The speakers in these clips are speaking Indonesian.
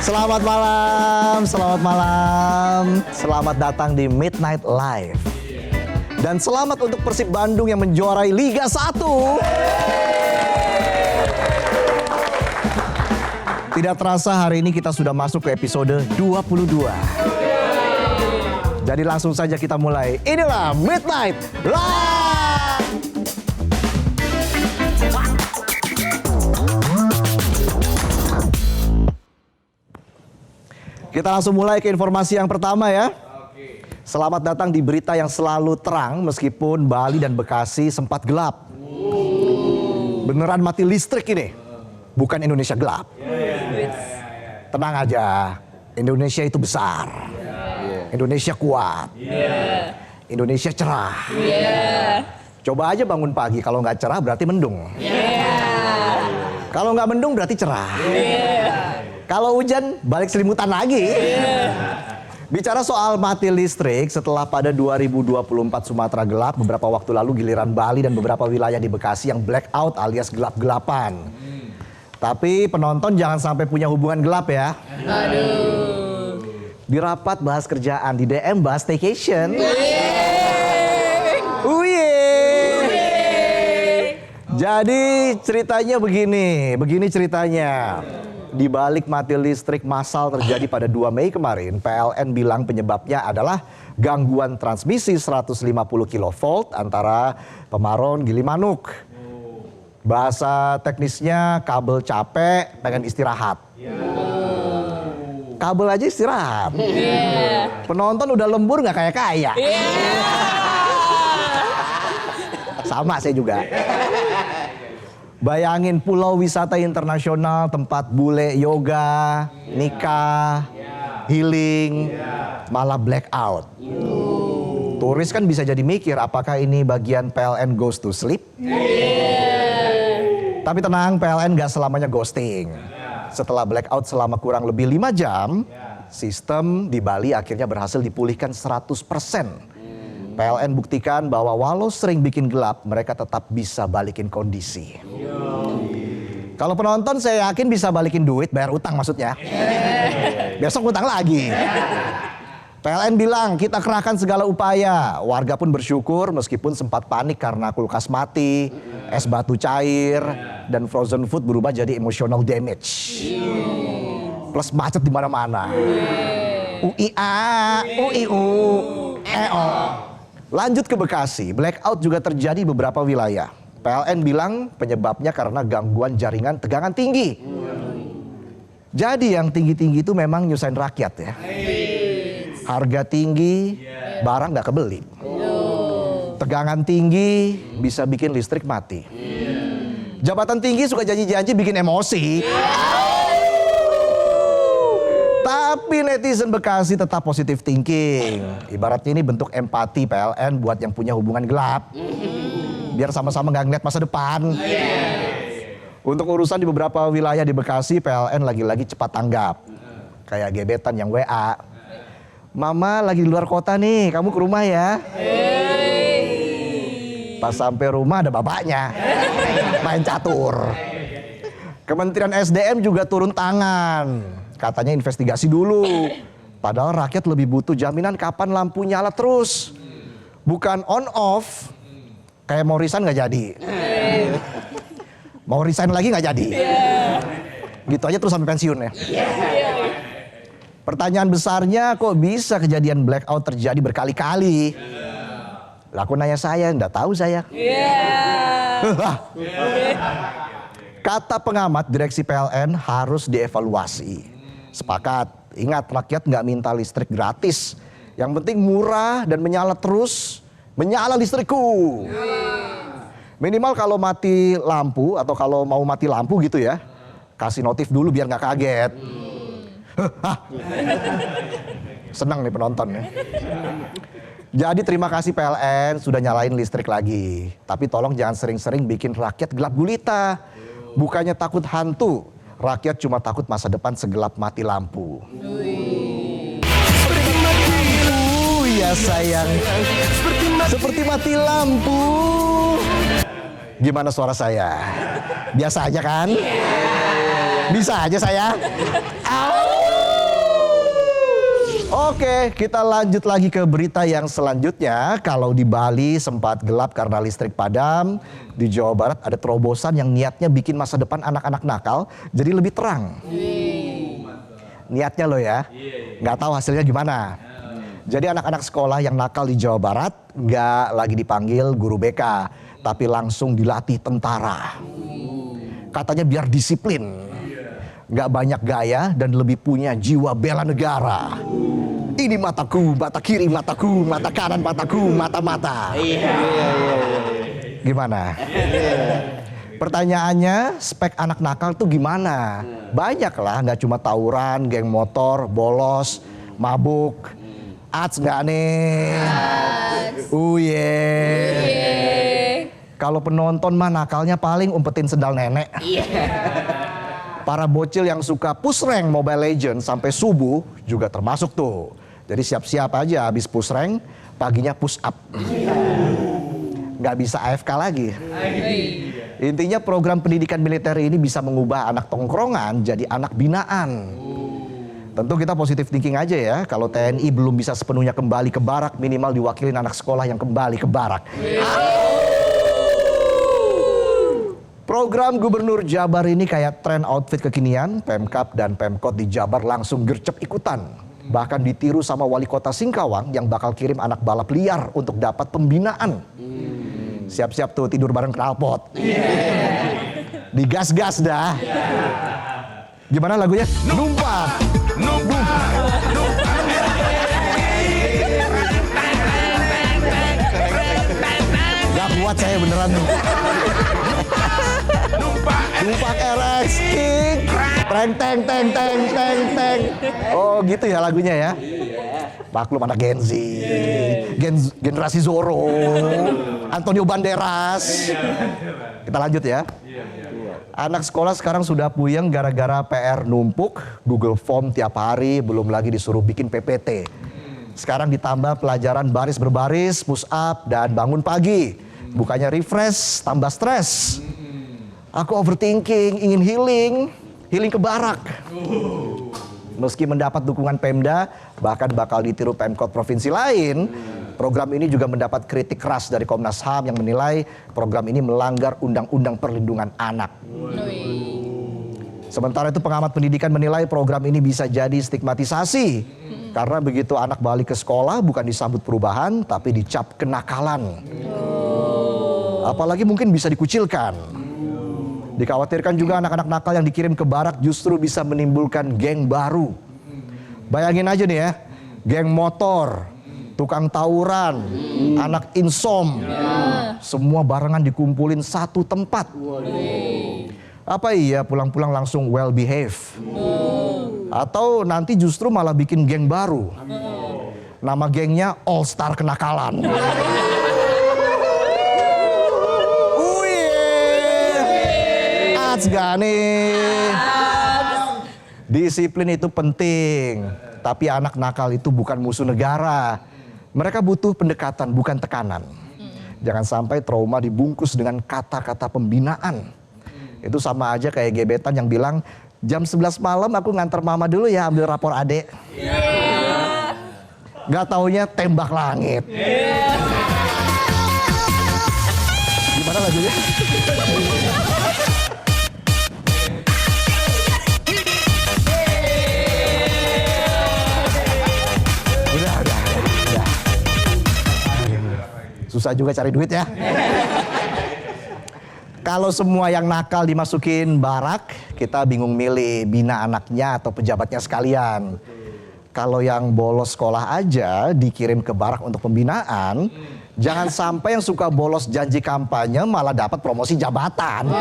Selamat malam, selamat malam. Selamat datang di Midnight Live. Dan selamat untuk Persib Bandung yang menjuarai Liga 1. Tidak terasa hari ini kita sudah masuk ke episode 22. Jadi langsung saja kita mulai. Inilah Midnight Live. Kita langsung mulai ke informasi yang pertama ya. Selamat datang di berita yang selalu terang meskipun Bali dan Bekasi sempat gelap. Beneran mati listrik ini. Bukan Indonesia gelap. Tenang aja, Indonesia itu besar. Indonesia kuat. Indonesia cerah. Coba aja bangun pagi, kalau nggak cerah berarti mendung. Kalau nggak mendung berarti cerah. Kalau hujan balik selimutan lagi. Bicara soal mati listrik, setelah pada 2024 Sumatera gelap, beberapa waktu lalu giliran Bali dan beberapa wilayah di Bekasi yang blackout alias gelap-gelapan. Tapi penonton jangan sampai punya hubungan gelap ya. Di rapat bahas kerjaan, di DM bahas staycation. Jadi ceritanya begini ceritanya. Di balik mati listrik massal terjadi pada 2 Mei kemarin, PLN bilang penyebabnya adalah gangguan transmisi 150 kV antara Pemaron Gilimanuk. Bahasa teknisnya kabel capek, pengen istirahat. Kabel aja istirahat. Penonton udah lembur nggak kayak kaya. Sama saya juga. Bayangin pulau wisata internasional, tempat bule yoga, nikah, healing, malah blackout. Turis kan bisa jadi mikir apakah ini bagian PLN goes to sleep? Tapi tenang, PLN gak selamanya ghosting. Setelah blackout selama kurang lebih 5 jam, sistem di Bali akhirnya berhasil dipulihkan 100%. PLN buktikan bahwa walau sering bikin gelap, mereka tetap bisa balikin kondisi. Kalau penonton saya yakin bisa balikin duit, bayar utang maksudnya. Besok utang lagi. PLN bilang kita kerahkan segala upaya. Warga pun bersyukur meskipun sempat panik karena kulkas mati, es batu cair, dan frozen food berubah jadi emotional damage. Plus macet di mana-mana. UIA, UIU, EO. Lanjut ke Bekasi, blackout juga terjadi di beberapa wilayah. PLN bilang penyebabnya karena gangguan jaringan tegangan tinggi. Jadi yang tinggi-tinggi itu memang nyusahin rakyat ya. Harga tinggi, barang nggak kebeli. Tegangan tinggi bisa bikin listrik mati. Jabatan tinggi suka janji-janji bikin emosi. Tapi netizen Bekasi tetap positif thinking. Ibaratnya ini bentuk empati PLN buat yang punya hubungan gelap. Biar sama-sama gak ngeliat masa depan. Untuk urusan di beberapa wilayah di Bekasi, PLN lagi-lagi cepat tanggap. Kayak gebetan yang WA. Mama lagi di luar kota nih, kamu ke rumah ya. Pas sampai rumah ada bapaknya. Main catur. Kementerian SDM juga turun tangan. Katanya investigasi dulu. Padahal rakyat lebih butuh jaminan kapan lampu nyala terus. Bukan on off. Kayak mau resign gak jadi. Mau resign lagi gak jadi. Gitu aja terus sampai pensiun ya. Pertanyaan besarnya kok bisa kejadian blackout terjadi berkali-kali. Lah aku nanya saya, enggak tahu saya. Kata pengamat direksi PLN harus dievaluasi. Sepakat, ingat rakyat nggak minta listrik gratis. Yang penting murah dan menyala terus, menyala listrikku. Minimal kalau mati lampu atau kalau mau mati lampu gitu ya, kasih notif dulu biar nggak kaget. Senang nih penonton ya. Jadi terima kasih PLN sudah nyalain listrik lagi. Tapi tolong jangan sering-sering bikin rakyat gelap gulita. Bukannya takut hantu. Rakyat cuma takut masa depan segelap mati lampu. Ya sayang, seperti mati lampu. Gimana suara saya? Biasa aja kan? Bisa aja saya. Au. Oke, kita lanjut lagi ke berita yang selanjutnya. Kalau di Bali sempat gelap karena listrik padam, di Jawa Barat ada terobosan yang niatnya bikin masa depan anak-anak nakal jadi lebih terang. Niatnya loh ya, nggak tahu hasilnya gimana. Jadi anak-anak sekolah yang nakal di Jawa Barat nggak lagi dipanggil guru BK, tapi langsung dilatih tentara. Katanya biar disiplin, nggak banyak gaya dan lebih punya jiwa bela negara. Ini mataku, mata kiri mataku, mata kanan mataku, mata-mata. Gimana? Pertanyaannya, spek anak nakal tuh gimana? Banyak lah, nggak cuma tawuran, geng motor, bolos, mabuk. Ats nggak nih? Kalau penonton mah nakalnya paling umpetin sendal nenek. Para bocil yang suka push rank Mobile Legends sampai subuh juga termasuk tuh. Jadi siap-siap aja habis push rank, paginya push up. Nggak bisa AFK lagi. Intinya program pendidikan militer ini bisa mengubah anak tongkrongan jadi anak binaan. Tentu kita positif thinking aja ya. Kalau TNI belum bisa sepenuhnya kembali ke barak, minimal diwakilin anak sekolah yang kembali ke barak. Program Gubernur Jabar ini kayak tren outfit kekinian. Pemkab dan Pemkot di Jabar langsung gercep ikutan. Bahkan ditiru sama wali kota Singkawang yang bakal kirim anak balap liar untuk dapat pembinaan. Siap-siap tuh tidur bareng knalpot. Digas-gas dah. Gimana lagunya? Numpak. Gak kuat saya beneran. Numpak RX King. Teng. Oh gitu ya lagunya ya. Maklum anak Gen Z. Generasi Zorro. Antonio Banderas. Kita lanjut ya. Anak sekolah sekarang sudah puyeng gara-gara PR numpuk, Google Form tiap hari, belum lagi disuruh bikin PPT. Sekarang ditambah pelajaran baris berbaris, push up, dan bangun pagi. Bukannya refresh, tambah stres. Aku overthinking, ingin healing ke barak. Meski mendapat dukungan Pemda, bahkan bakal ditiru Pemkot provinsi lain, program ini juga mendapat kritik keras dari Komnas HAM yang menilai program ini melanggar Undang-Undang Perlindungan Anak. Sementara itu pengamat pendidikan menilai program ini bisa jadi stigmatisasi. Karena begitu anak balik ke sekolah bukan disambut perubahan, tapi dicap kenakalan. Apalagi mungkin bisa dikucilkan. Dikhawatirkan juga anak-anak nakal yang dikirim ke barak justru bisa menimbulkan geng baru. Bayangin aja nih ya, geng motor, tukang tawuran, anak insom, semua barengan dikumpulin satu tempat. Apa iya pulang-pulang langsung well behave? Atau nanti justru malah bikin geng baru? Nama gengnya All Star Kenakalan. Gak nih? Disiplin itu penting, tapi anak nakal itu bukan musuh negara. Mereka butuh pendekatan, bukan tekanan. Jangan sampai trauma dibungkus dengan kata-kata pembinaan. Itu sama aja kayak gebetan yang bilang, jam 11 malam aku nganter mama dulu ya ambil rapor adek. Gak taunya tembak langit. Gimana lagunya? Susah juga cari duit ya. Kalau semua yang nakal dimasukin barak, kita bingung milih bina anaknya atau pejabatnya sekalian. Kalau yang bolos sekolah aja dikirim ke barak untuk pembinaan, jangan sampai yang suka bolos janji kampanye malah dapat promosi jabatan.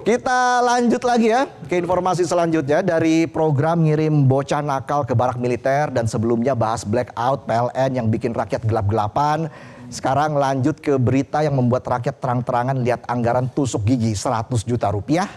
Kita lanjut lagi ya ke informasi selanjutnya dari program ngirim bocah nakal ke barak militer dan sebelumnya bahas blackout PLN yang bikin rakyat gelap-gelapan. Sekarang lanjut ke berita yang membuat rakyat terang-terangan lihat anggaran tusuk gigi 100 juta rupiah.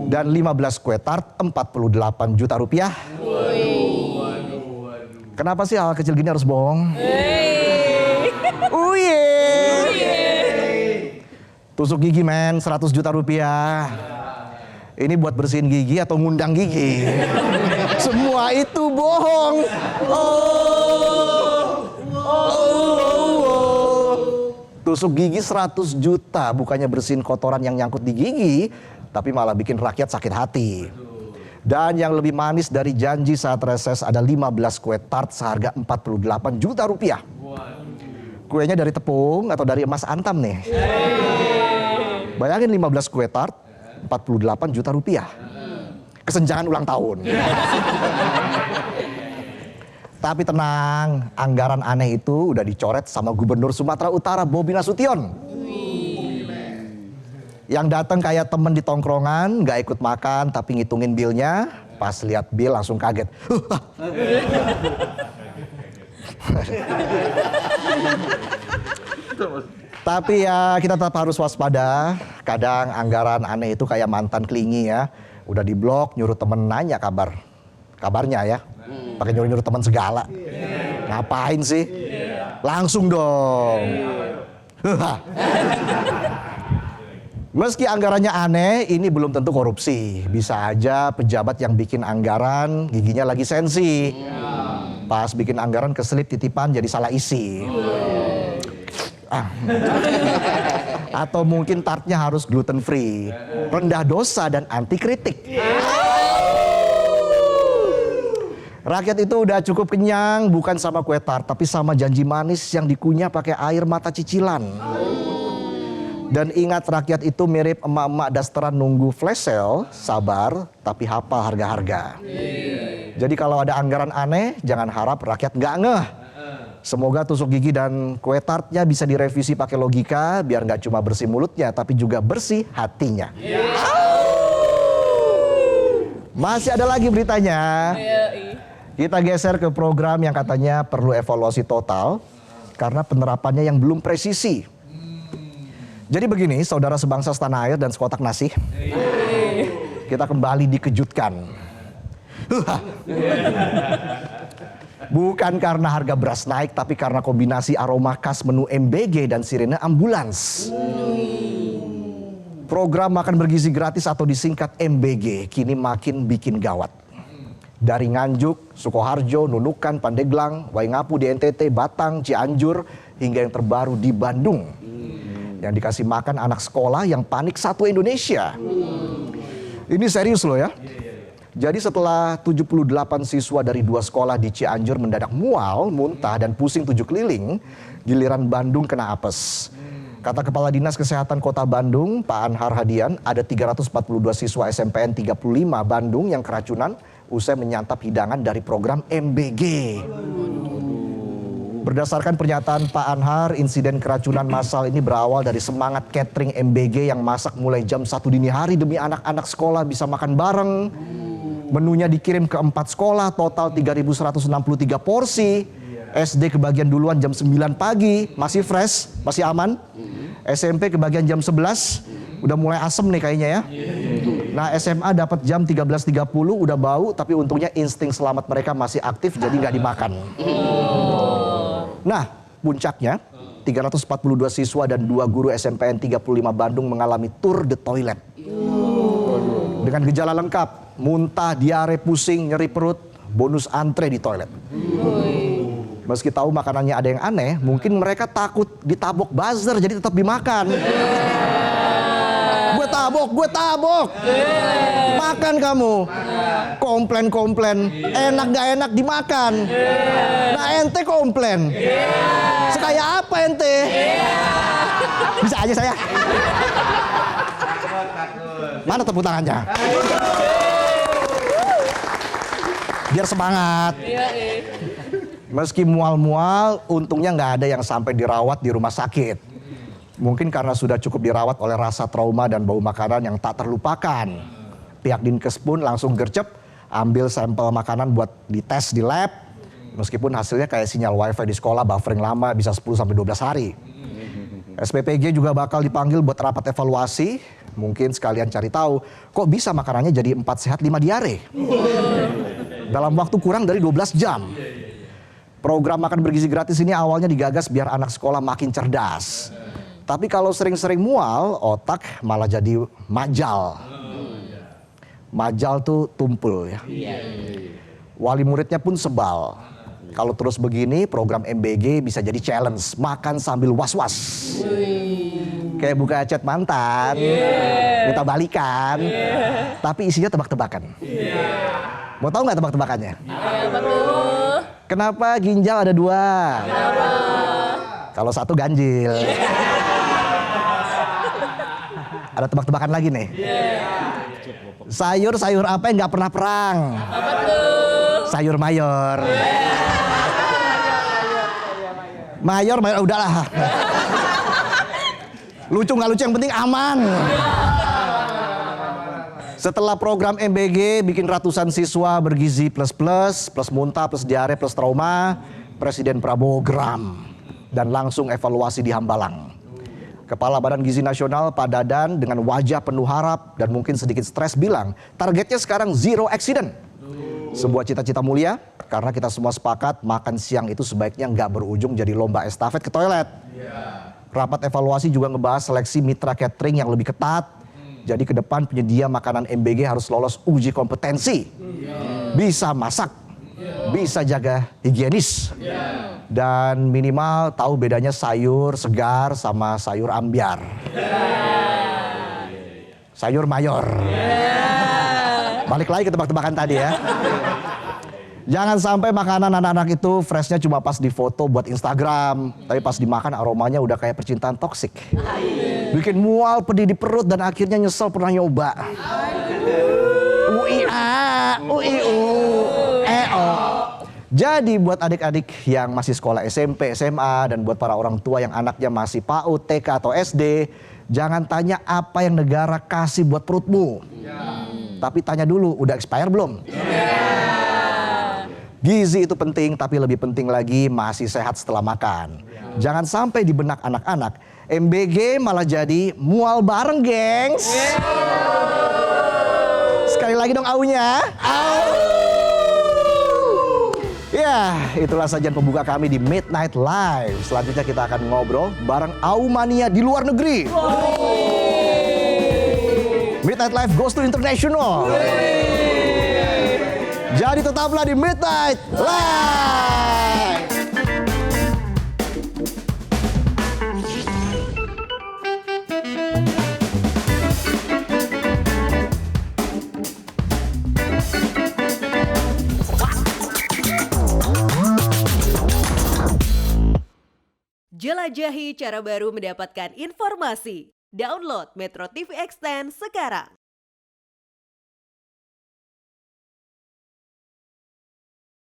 Dan 15 kue tart 48 juta rupiah. Kenapa sih hal kecil gini harus bohong? Tusuk gigi men 100 juta rupiah. Ini buat bersihin gigi atau ngundang gigi? Semua itu bohong. Tusuk gigi 100 juta, bukannya bersihin kotoran yang nyangkut di gigi, tapi malah bikin rakyat sakit hati. Dan yang lebih manis dari janji saat reses ada 15 kue tart seharga 48 juta rupiah. Kuenya dari tepung atau dari emas antam nih? Bayangin 15 kue tart, 48 juta rupiah. Kesenjangan ulang tahun. Tapi tenang, anggaran aneh itu udah dicoret sama Gubernur Sumatera Utara Bobi Nasution. Yang datang kayak temen di tongkrongan, gak ikut makan tapi ngitungin bilnya. Pas lihat bil langsung kaget. Tapi ya kita tetap harus waspada. Kadang anggaran aneh itu kayak mantan klingi ya. Udah diblok, nyuruh temen nanya kabarnya ya. Pakai nyuruh-nyuruh teman segala. Ngapain sih? Langsung dong. Meski anggarannya aneh, ini belum tentu korupsi. Bisa aja pejabat yang bikin anggaran giginya lagi sensi. Pas bikin anggaran keselip titipan jadi salah isi. Atau mungkin tartnya harus gluten free, rendah dosa dan anti kritik. Rakyat itu udah cukup kenyang bukan sama kue tart tapi sama janji manis yang dikunyah pakai air mata cicilan. Dan ingat rakyat itu mirip emak-emak dasteran nunggu flash sale, sabar tapi hafal harga-harga. Jadi kalau ada anggaran aneh jangan harap rakyat nggak ngeh. Semoga tusuk gigi dan kue tartnya bisa direvisi pakai logika biar nggak cuma bersih mulutnya tapi juga bersih hatinya. Masih ada lagi beritanya. Kita geser ke program yang katanya perlu evaluasi total karena penerapannya yang belum presisi. Jadi begini, saudara sebangsa setanah air dan sekotak nasi, kita kembali dikejutkan. Bukan karena harga beras naik, tapi karena kombinasi aroma khas menu MBG dan sirene ambulans. Program makan bergizi gratis atau disingkat MBG kini makin bikin gawat. Dari Nganjuk, Sukoharjo, Nunukan, Pandeglang, Waingapu di NTT, Batang, Cianjur, hingga yang terbaru di Bandung. Yang dikasih makan anak sekolah yang panik satu Indonesia. Ini serius loh ya. Jadi setelah 78 siswa dari 2 sekolah di Cianjur mendadak mual, muntah, dan pusing 7 keliling, giliran Bandung kena apes. Kata Kepala Dinas Kesehatan Kota Bandung, Pak Anhar Hadian, ada 342 siswa SMPN 35 Bandung yang keracunan usai menyantap hidangan dari program MBG. Berdasarkan pernyataan Pak Anhar, insiden keracunan massal ini berawal dari semangat catering MBG yang masak mulai jam 1 dini hari demi anak-anak sekolah bisa makan bareng. Menunya dikirim ke 4 sekolah, total 3.163 porsi. SD kebagian duluan jam 9 pagi, masih fresh, masih aman. SMP kebagian jam 11, udah mulai asem nih kayaknya ya. Nah SMA dapat jam 13.30, udah bau, tapi untungnya insting selamat mereka masih aktif jadi nggak dimakan. Nah puncaknya 342 siswa dan 2 guru SMPN 35 Bandung mengalami tour de toilet. Dengan gejala lengkap, muntah, diare, pusing, nyeri perut, bonus antre di toilet. Meski tahu makanannya ada yang aneh, mungkin mereka takut ditabok buzzer jadi tetap dimakan. Gue tabok. Makan kamu. Komplain, enak gak enak dimakan. Nah ente komplain. Sekaya apa ente? Bisa aja saya. Mana tepuk tangannya? Biar semangat. Meski mual-mual, untungnya nggak ada yang sampai dirawat di rumah sakit. Mungkin karena sudah cukup dirawat oleh rasa trauma dan bau makanan yang tak terlupakan. Pihak Dinkes pun langsung gercep, ambil sampel makanan buat dites di lab. Meskipun hasilnya kayak sinyal wifi di sekolah buffering lama bisa 10-12 hari. SPPG juga bakal dipanggil buat rapat evaluasi. Mungkin sekalian cari tahu, kok bisa makanannya jadi 4 sehat 5 diare? Dalam waktu kurang dari 12 jam. Program makan bergizi gratis ini awalnya digagas biar anak sekolah makin cerdas. Tapi kalau sering-sering mual, otak malah jadi majal. Majal tuh tumpul ya. Wali muridnya pun sebal. Kalau terus begini program MBG bisa jadi challenge, makan sambil was-was. Kayak buka chat mantan, minta balikan, tapi isinya tebak-tebakan. Mau tahu nggak tebak-tebakannya? Kenapa ginjal ada 2? Kalau 1 ganjil. Ada tebak-tebakan lagi nih. Sayur apa yang nggak pernah perang? Sayur mayor. Mayor udahlah. Lucu nggak lucu yang penting aman. Setelah program MBG bikin ratusan siswa bergizi plus muntah plus diare plus trauma, Presiden Prabowo geram dan langsung evaluasi di Hambalang. Kepala Badan Gizi Nasional Pak Dadan dengan wajah penuh harap dan mungkin sedikit stres bilang, targetnya sekarang 0 accident. Sebuah cita-cita mulia karena kita semua sepakat makan siang itu sebaiknya nggak berujung jadi lomba estafet ke toilet. Rapat evaluasi juga ngebahas seleksi mitra catering yang lebih ketat. Jadi ke depan penyedia makanan MBG harus lolos uji kompetensi. Bisa masak, bisa jaga higienis. Dan minimal tahu bedanya sayur segar sama sayur ambiar. Sayur mayor. Balik lagi ke tebak-tebakan tadi ya. Jangan sampai makanan anak-anak itu freshnya cuma pas di foto buat Instagram. Tapi pas dimakan aromanya udah kayak percintaan toksik. Bikin mual, pedih di perut dan akhirnya nyesel pernah nyoba. Jadi buat adik-adik yang masih sekolah SMP, SMA dan buat para orang tua yang anaknya masih PAUD, TK atau SD, jangan tanya apa yang negara kasih buat perutmu. Tapi tanya dulu, udah expire belum? Gizi itu penting, tapi lebih penting lagi masih sehat setelah makan. Jangan sampai di benak anak-anak, MBG malah jadi mual bareng, gengs. Sekali lagi dong aunya. Ya, itulah sajian pembuka kami di Midnight Live. Selanjutnya kita akan ngobrol bareng Aumania di luar negeri. Midnight Live goes to international. Jadi tetaplah di Midnight Live. Jelajahi cara baru mendapatkan informasi. Download Metro TV Extend sekarang.